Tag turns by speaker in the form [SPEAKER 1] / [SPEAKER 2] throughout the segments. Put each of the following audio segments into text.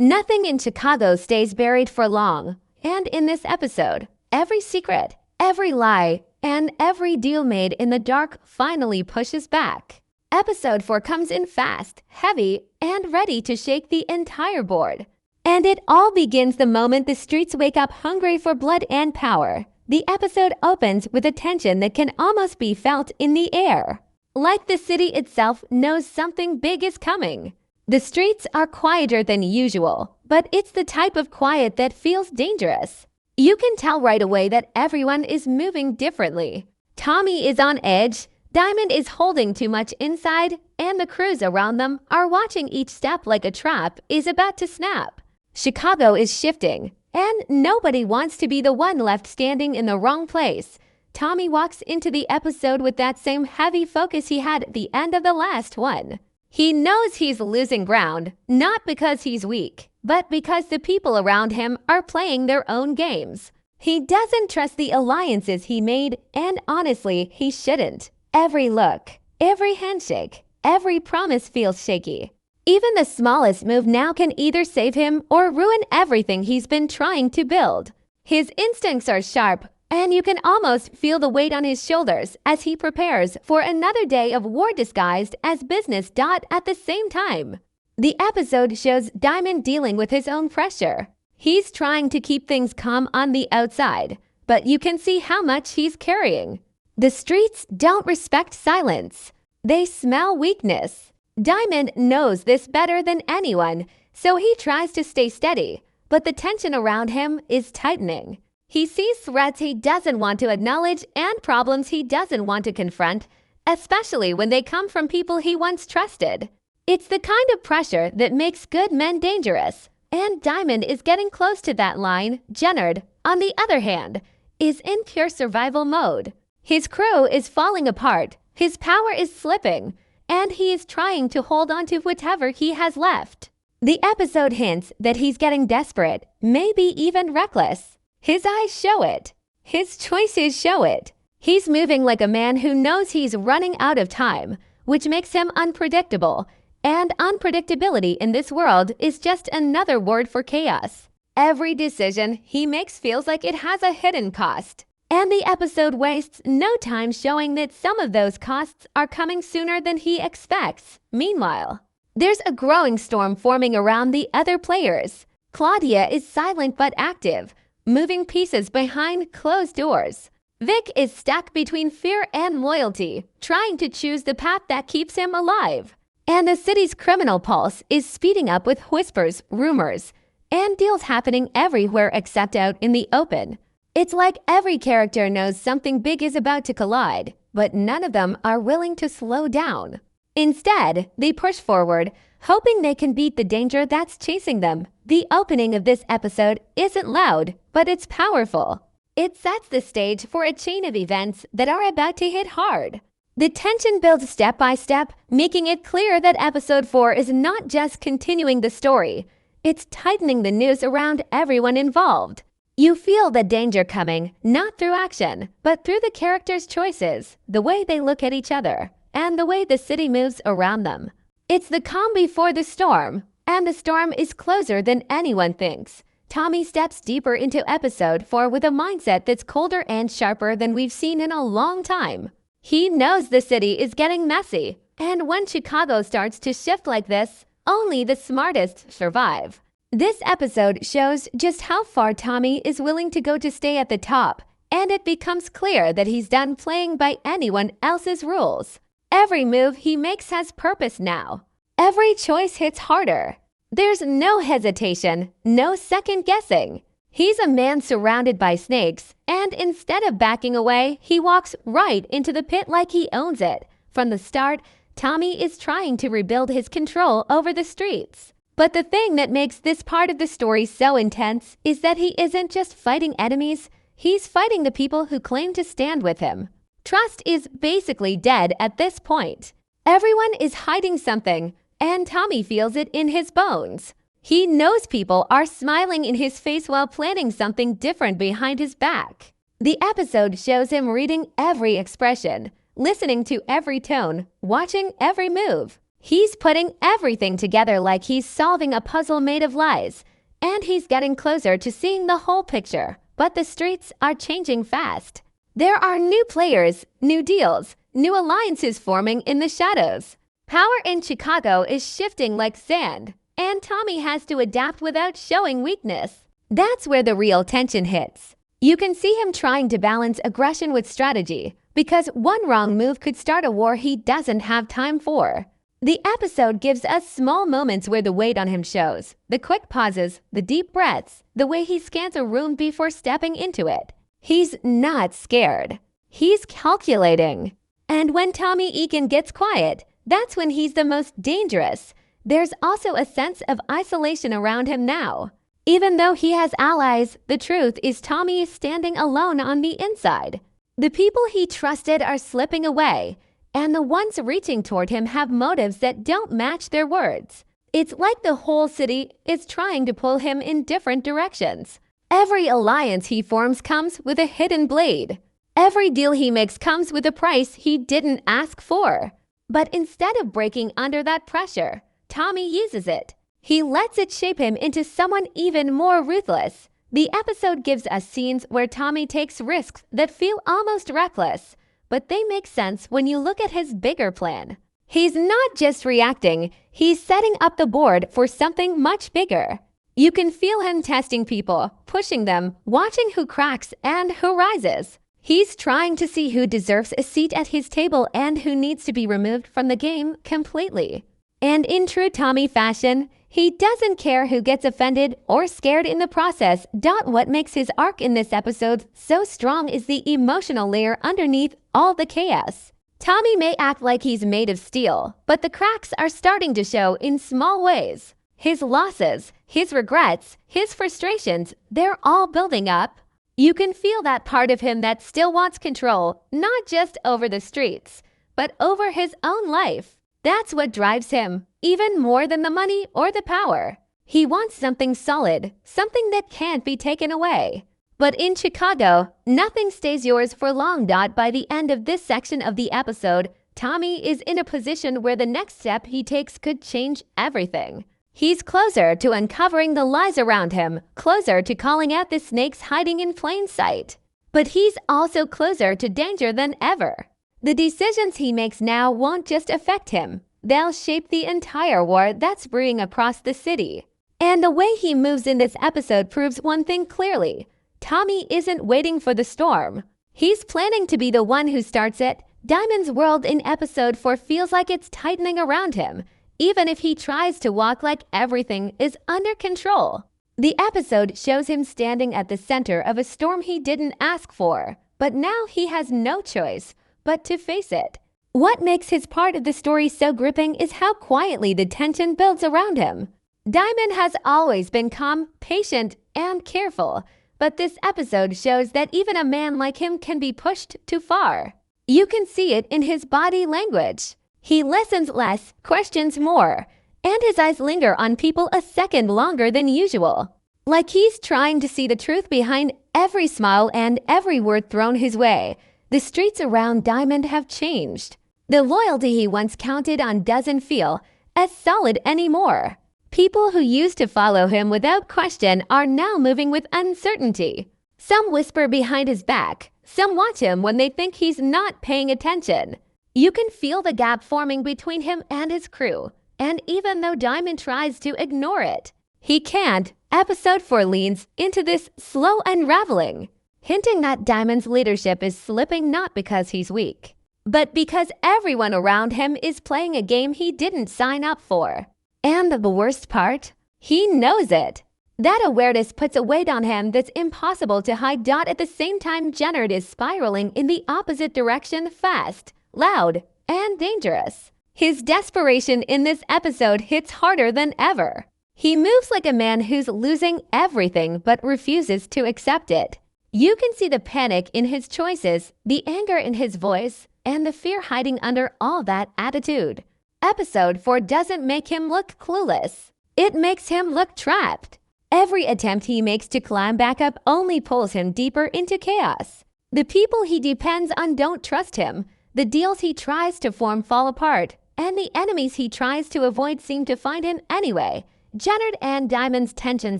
[SPEAKER 1] Nothing in Chicago stays buried for long, and in this episode, every secret, every lie, and every deal made in the dark finally pushes back. Episode 4 comes in fast, heavy, and ready to shake the entire board. And it all begins the moment the streets wake up hungry for blood and power. The episode opens with a tension that can almost be felt in the air. Like the city itself knows something big is coming. The streets are quieter than usual, but it's the type of quiet that feels dangerous. You can tell right away that everyone is moving differently. Tommy is on edge, Diamond is holding too much inside, and the crews around them are watching each step like a trap is about to snap. Chicago is shifting, and nobody wants to be the one left standing in the wrong place. Tommy walks into the episode with that same heavy focus he had at the end of the last one. He knows he's losing ground, not because he's weak, but because the people around him are playing their own games. He doesn't trust the alliances he made, and honestly, he shouldn't. Every look, every handshake, every promise feels shaky. Even the smallest move now can either save him or ruin everything he's been trying to build. His instincts are sharp, and you can almost feel the weight on his shoulders as he prepares for another day of war disguised as business. At the same time, the episode shows Diamond dealing with his own pressure. He's trying to keep things calm on the outside, but you can see how much he's carrying. The streets don't respect silence. They smell weakness. Diamond knows this better than anyone, so he tries to stay steady, but the tension around him is tightening. He sees threats he doesn't want to acknowledge and problems he doesn't want to confront, especially when they come from people he once trusted. It's the kind of pressure that makes good men dangerous, and Diamond is getting close to that line. Jenard, on the other hand, is in pure survival mode. His crew is falling apart, his power is slipping, and he is trying to hold on to whatever he has left. The episode hints that he's getting desperate, maybe even reckless. His eyes show it. His choices show it. He's moving like a man who knows he's running out of time, which makes him unpredictable. And unpredictability in this world is just another word for chaos. Every decision he makes feels like it has a hidden cost. And the episode wastes no time showing that some of those costs are coming sooner than he expects. Meanwhile, there's a growing storm forming around the other players. Claudia is silent but active, moving pieces behind closed doors. Vic is stuck between fear and loyalty, trying to choose the path that keeps him alive. And the city's criminal pulse is speeding up with whispers, rumors, and deals happening everywhere except out in the open. It's like every character knows something big is about to collide, but none of them are willing to slow down. Instead, they push forward, hoping they can beat the danger that's chasing them. The opening of this episode isn't loud, but it's powerful. It sets the stage for a chain of events that are about to hit hard. The tension builds step by step, making it clear that episode 4 is not just continuing the story, it's tightening the noose around everyone involved. You feel the danger coming, not through action, but through the characters' choices, the way they look at each other, and the way the city moves around them. It's the calm before the storm, and the storm is closer than anyone thinks. Tommy steps deeper into episode 4 with a mindset that's colder and sharper than we've seen in a long time. He knows the city is getting messy, and when Chicago starts to shift like this, only the smartest survive. This episode shows just how far Tommy is willing to go to stay at the top, and it becomes clear that he's done playing by anyone else's rules. Every move he makes has purpose now. Every choice hits harder. There's no hesitation, no second guessing. He's a man surrounded by snakes, and instead of backing away, he walks right into the pit like he owns it. From the start, Tommy is trying to rebuild his control over the streets. But the thing that makes this part of the story so intense is that he isn't just fighting enemies, he's fighting the people who claim to stand with him. Trust is basically dead at this point. Everyone is hiding something, and Tommy feels it in his bones. He knows people are smiling in his face while planning something different behind his back. The episode shows him reading every expression, listening to every tone, watching every move. He's putting everything together like he's solving a puzzle made of lies, and he's getting closer to seeing the whole picture. But the streets are changing fast. There are new players, new deals, new alliances forming in the shadows. Power in Chicago is shifting like sand, and Tommy has to adapt without showing weakness. That's where the real tension hits. You can see him trying to balance aggression with strategy, because one wrong move could start a war he doesn't have time for. The episode gives us small moments where the weight on him shows. The quick pauses, the deep breaths, the way he scans a room before stepping into it. He's not scared. He's calculating. And when Tommy Eakin gets quiet, that's when he's the most dangerous. There's also a sense of isolation around him now. Even though he has allies, the truth is Tommy is standing alone on the inside. The people he trusted are slipping away, and the ones reaching toward him have motives that don't match their words. It's like the whole city is trying to pull him in different directions. Every alliance he forms comes with a hidden blade. Every deal he makes comes with a price he didn't ask for. But instead of breaking under that pressure, Tommy uses it. He lets it shape him into someone even more ruthless. The episode gives us scenes where Tommy takes risks that feel almost reckless, but they make sense when you look at his bigger plan. He's not just reacting, he's setting up the board for something much bigger. You can feel him testing people, pushing them, watching who cracks and who rises. He's trying to see who deserves a seat at his table and who needs to be removed from the game completely. And in true Tommy fashion, he doesn't care who gets offended or scared in the process. What makes his arc in this episode so strong is the emotional layer underneath all the chaos. Tommy may act like he's made of steel, but the cracks are starting to show in small ways. His losses, his regrets, his frustrations, they're all building up. You can feel that part of him that still wants control, not just over the streets, but over his own life. That's what drives him, even more than the money or the power. He wants something solid, something that can't be taken away. But in Chicago, nothing stays yours for long. By the end of this section of the episode, Tommy is in a position where the next step he takes could change everything. He's closer to uncovering the lies around him, closer to calling out the snakes hiding in plain sight. But he's also closer to danger than ever. The decisions he makes now won't just affect him. They'll shape the entire war that's brewing across the city. And the way he moves in this episode proves one thing clearly. Tommy isn't waiting for the storm. He's planning to be the one who starts it. Diamond's world in episode 4 feels like it's tightening around him, even if he tries to walk like everything is under control. The episode shows him standing at the center of a storm he didn't ask for, but now he has no choice but to face it. What makes his part of the story so gripping is how quietly the tension builds around him. Diamond has always been calm, patient, and careful, but this episode shows that even a man like him can be pushed too far. You can see it in his body language. He listens less, questions more, and his eyes linger on people a second longer than usual. Like he's trying to see the truth behind every smile and every word thrown his way. The streets around Diamond have changed. The loyalty he once counted on doesn't feel as solid anymore. People who used to follow him without question are now moving with uncertainty. Some whisper behind his back. Some watch him when they think he's not paying attention. You can feel the gap forming between him and his crew. And even though Diamond tries to ignore it, he can't. Episode 4 leans into this slow unraveling, hinting that Diamond's leadership is slipping not because he's weak, but because everyone around him is playing a game he didn't sign up for. And the worst part? He knows it. That awareness puts a weight on him that's impossible to hide. At the same time, Jenard is spiraling in the opposite direction, fast, loud, and dangerous. His desperation in this episode hits harder than ever. He moves like a man who's losing everything but refuses to accept it. You can see the panic in his choices, the anger in his voice, and the fear hiding under all that attitude. Episode 4 doesn't make him look clueless. It makes him look trapped. Every attempt he makes to climb back up only pulls him deeper into chaos. The people he depends on don't trust him. The deals he tries to form fall apart, and the enemies he tries to avoid seem to find him anyway. Jenard and Diamond's tension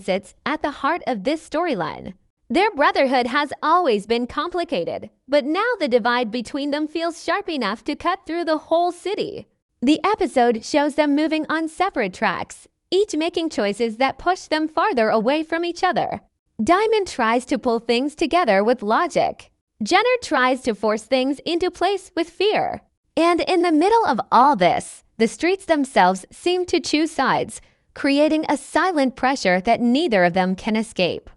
[SPEAKER 1] sits at the heart of this storyline. Their brotherhood has always been complicated, but now the divide between them feels sharp enough to cut through the whole city. The episode shows them moving on separate tracks, each making choices that push them farther away from each other. Diamond tries to pull things together with logic. Jenard tries to force things into place with fear. And in the middle of all this, the streets themselves seem to choose sides, creating a silent pressure that neither of them can escape.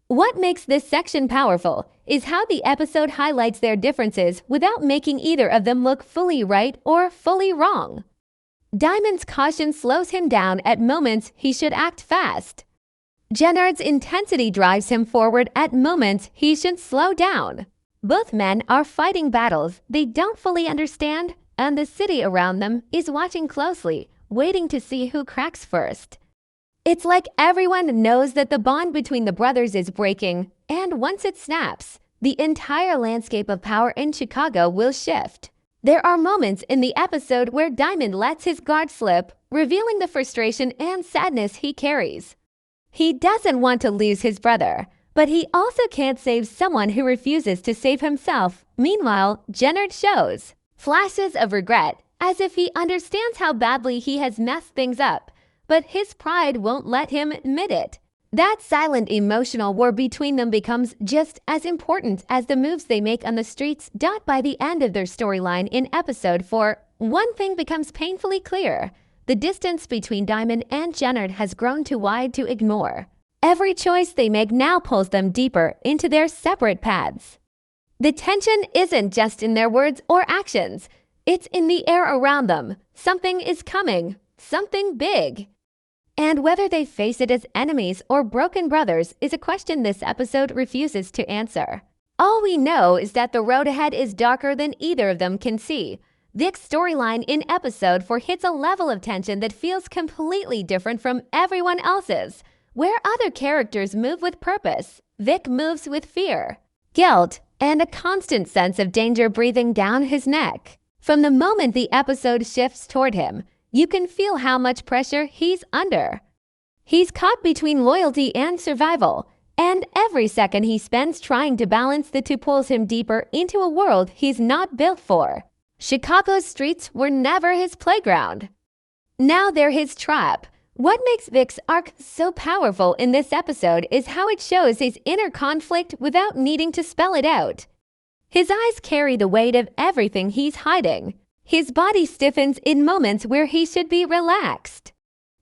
[SPEAKER 1] What makes this section powerful is how the episode highlights their differences without making either of them look fully right or fully wrong. Diamond's caution slows him down at moments he should act fast. Jenard's intensity drives him forward at moments he should slow down. Both men are fighting battles they don't fully understand, and the city around them is watching closely, waiting to see who cracks first. It's like everyone knows that the bond between the brothers is breaking, and once it snaps, the entire landscape of power in Chicago will shift. There are moments in the episode where Diamond lets his guard slip, revealing the frustration and sadness he carries. He doesn't want to lose his brother, but he also can't save someone who refuses to save himself. Meanwhile, Jenard shows flashes of regret, as if he understands how badly he has messed things up, but his pride won't let him admit it. That silent emotional war between them becomes just as important as the moves they make on the streets. By the end of their storyline in episode 4, one thing becomes painfully clear. The distance between Diamond and Jenard has grown too wide to ignore. Every choice they make now pulls them deeper into their separate paths. The tension isn't just in their words or actions. It's in the air around them. Something is coming. Something big. And whether they face it as enemies or broken brothers is a question this episode refuses to answer. All we know is that the road ahead is darker than either of them can see. Vic's storyline in episode 4 hits a level of tension that feels completely different from everyone else's. Where other characters move with purpose, Vic moves with fear, guilt, and a constant sense of danger breathing down his neck. From the moment the episode shifts toward him, you can feel how much pressure he's under. He's caught between loyalty and survival, and every second he spends trying to balance the two pulls him deeper into a world he's not built for. Chicago's streets were never his playground. Now they're his trap. What makes Vic's arc so powerful in this episode is how it shows his inner conflict without needing to spell it out. His eyes carry the weight of everything he's hiding. His body stiffens in moments where he should be relaxed.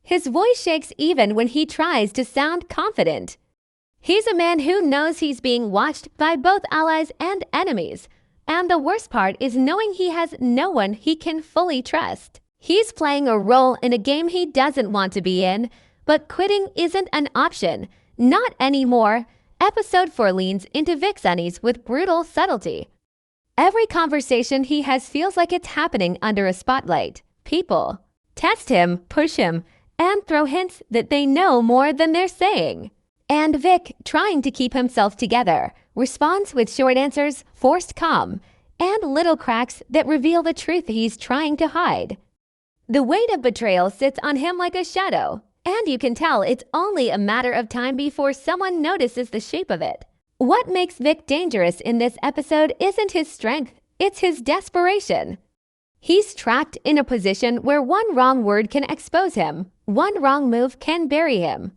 [SPEAKER 1] His voice shakes even when he tries to sound confident. He's a man who knows he's being watched by both allies and enemies. And the worst part is knowing he has no one he can fully trust. He's playing a role in a game he doesn't want to be in, but quitting isn't an option. Not anymore. Episode 4 leans into Vic's unease with brutal subtlety. Every conversation he has feels like it's happening under a spotlight. People test him, push him, and throw hints that they know more than they're saying. And Vic, trying to keep himself together, responds with short answers, forced calm, and little cracks that reveal the truth he's trying to hide. The weight of betrayal sits on him like a shadow, and you can tell it's only a matter of time before someone notices the shape of it. What makes Vic dangerous in this episode isn't his strength, it's his desperation. He's trapped in a position where one wrong word can expose him, one wrong move can bury him.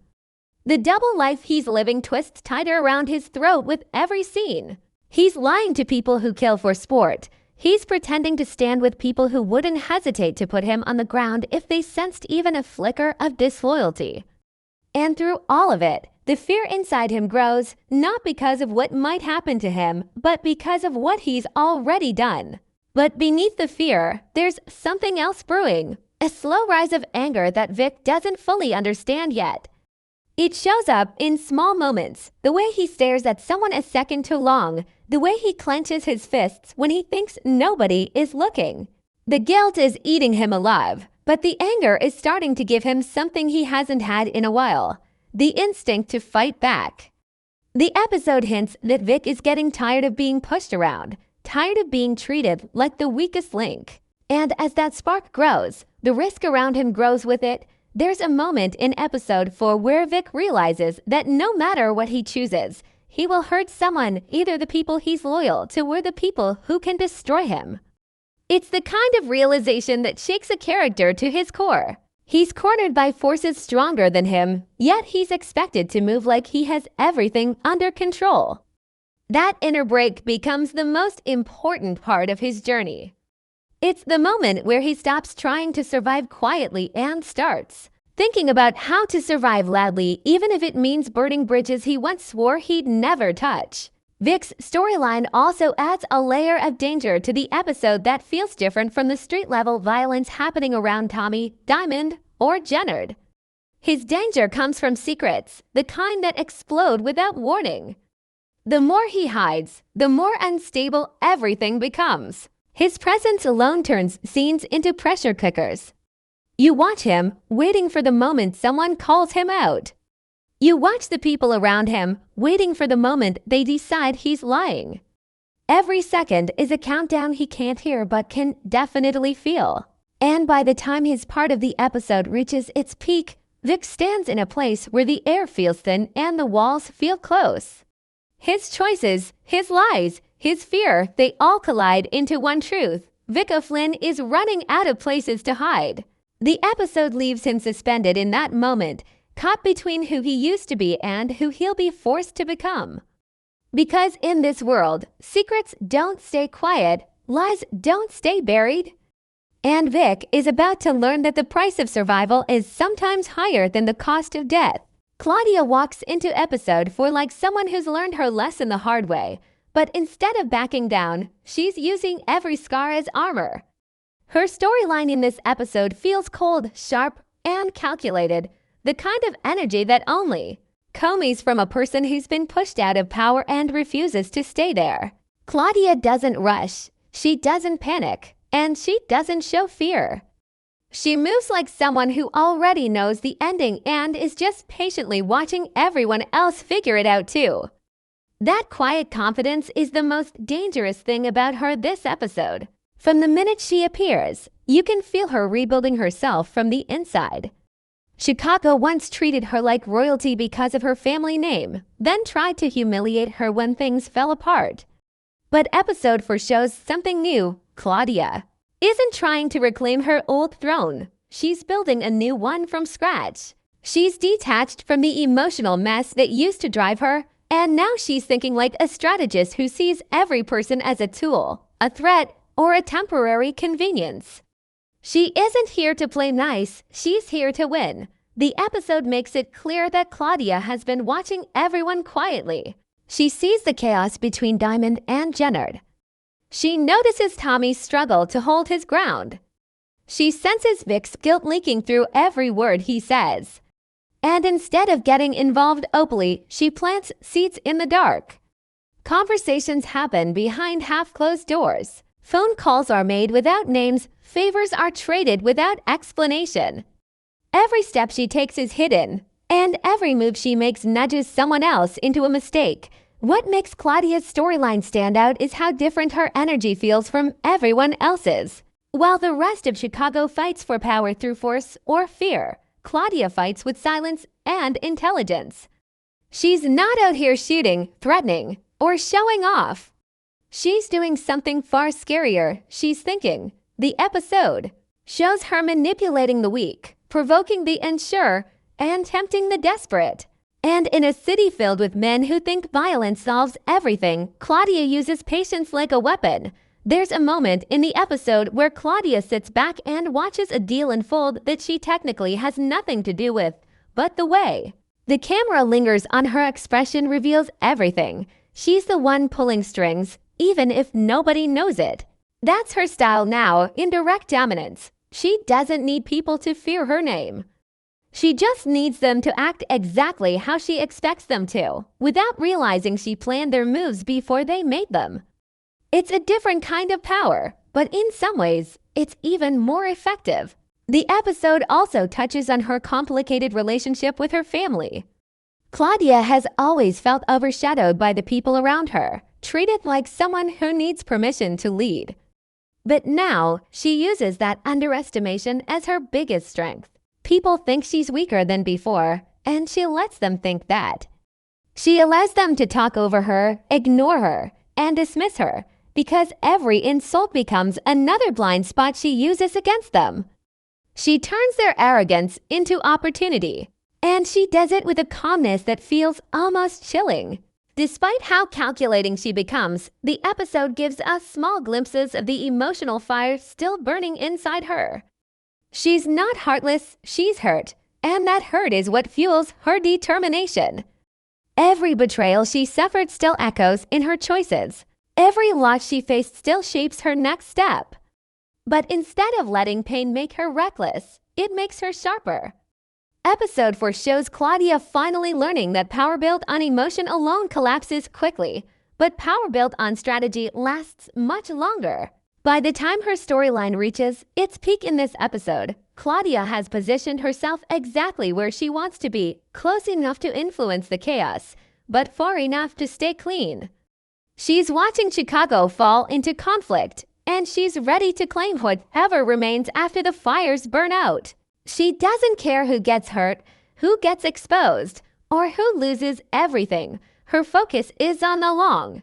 [SPEAKER 1] The double life he's living twists tighter around his throat with every scene. He's lying to people who kill for sport. He's pretending to stand with people who wouldn't hesitate to put him on the ground if they sensed even a flicker of disloyalty. And through all of it, the fear inside him grows, not because of what might happen to him, but because of what he's already done. But beneath the fear, there's something else brewing, a slow rise of anger that Vic doesn't fully understand yet. It shows up in small moments, the way he stares at someone a second too long, the way he clenches his fists when he thinks nobody is looking. The guilt is eating him alive, but the anger is starting to give him something he hasn't had in a while, the instinct to fight back. The episode hints that Vic is getting tired of being pushed around, tired of being treated like the weakest link. And as that spark grows, the risk around him grows with it. There's a moment in episode 4 where Vic realizes that no matter what he chooses, he will hurt someone, either the people he's loyal to or the people who can destroy him. It's the kind of realization that shakes a character to his core. He's cornered by forces stronger than him, yet he's expected to move like he has everything under control. That inner break becomes the most important part of his journey. It's the moment where he stops trying to survive quietly and starts thinking about how to survive loudly, even if it means burning bridges he once swore he'd never touch. Vic's storyline also adds a layer of danger to the episode that feels different from the street-level violence happening around Tommy, Diamond, or Jenard. His danger comes from secrets, the kind that explode without warning. The more he hides, the more unstable everything becomes. His presence alone turns scenes into pressure cookers. You watch him, waiting for the moment someone calls him out. You watch the people around him, waiting for the moment they decide he's lying. Every second is a countdown he can't hear but can definitely feel. And by the time his part of the episode reaches its peak, Vic stands in a place where the air feels thin and the walls feel close. His choices, his lies, his fear, they all collide into one truth. Vic O'Flynn is running out of places to hide. The episode leaves him suspended in that moment, caught between who he used to be and who he'll be forced to become. Because in this world, secrets don't stay quiet, lies don't stay buried. And Vic is about to learn that the price of survival is sometimes higher than the cost of death. Claudia walks into episode 4 like someone who's learned her lesson the hard way, but instead of backing down, she's using every scar as armor. Her storyline in this episode feels cold, sharp, and calculated, the kind of energy that only comes from a person who's been pushed out of power and refuses to stay there. Claudia doesn't rush, she doesn't panic, and she doesn't show fear. She moves like someone who already knows the ending and is just patiently watching everyone else figure it out too. That quiet confidence is the most dangerous thing about her this episode. From the minute she appears, you can feel her rebuilding herself from the inside. Chicago once treated her like royalty because of her family name, then tried to humiliate her when things fell apart. But episode 4 shows something new. Claudia isn't trying to reclaim her old throne. She's building a new one from scratch. She's detached from the emotional mess that used to drive her, and now she's thinking like a strategist who sees every person as a tool, a threat, or a temporary convenience. She isn't here to play nice, she's here to win. The episode makes it clear that Claudia has been watching everyone quietly. She sees the chaos between Diamond and Jenard. She notices Tommy's struggle to hold his ground. She senses Vic's guilt leaking through every word he says. And instead of getting involved openly, she plants seeds in the dark. Conversations happen behind half-closed doors. Phone calls are made without names, favors are traded without explanation. Every step she takes is hidden, and every move she makes nudges someone else into a mistake. What makes Claudia's storyline stand out is how different her energy feels from everyone else's. While the rest of Chicago fights for power through force or fear, Claudia fights with silence and intelligence. She's not out here shooting, threatening, or showing off. She's doing something far scarier. She's thinking. The episode shows her manipulating the weak, provoking the unsure, and tempting the desperate. And in a city filled with men who think violence solves everything, Claudia uses patience like a weapon. There's a moment in the episode where Claudia sits back and watches a deal unfold that she technically has nothing to do with, but the way the camera lingers on her expression reveals everything. She's the one pulling strings, even if nobody knows it. That's her style now, indirect dominance. She doesn't need people to fear her name. She just needs them to act exactly how she expects them to, without realizing she planned their moves before they made them. It's a different kind of power, but in some ways, it's even more effective. The episode also touches on her complicated relationship with her family. Claudia has always felt overshadowed by the people around her, treated like someone who needs permission to lead. But now, she uses that underestimation as her biggest strength. People think she's weaker than before, and she lets them think that. She allows them to talk over her, ignore her, and dismiss her, because every insult becomes another blind spot she uses against them. She turns their arrogance into opportunity, and she does it with a calmness that feels almost chilling. Despite how calculating she becomes, the episode gives us small glimpses of the emotional fire still burning inside her. She's not heartless, she's hurt, and that hurt is what fuels her determination. Every betrayal she suffered still echoes in her choices. Every loss she faced still shapes her next step. But instead of letting pain make her reckless, it makes her sharper. Episode 4 shows Claudia finally learning that power built on emotion alone collapses quickly, but power built on strategy lasts much longer. By the time her storyline reaches its peak in this episode, Claudia has positioned herself exactly where she wants to be, close enough to influence the chaos, but far enough to stay clean. She's watching Chicago fall into conflict, and she's ready to claim whatever remains after the fires burn out. She doesn't care who gets hurt, who gets exposed, or who loses everything. Her focus is on the long,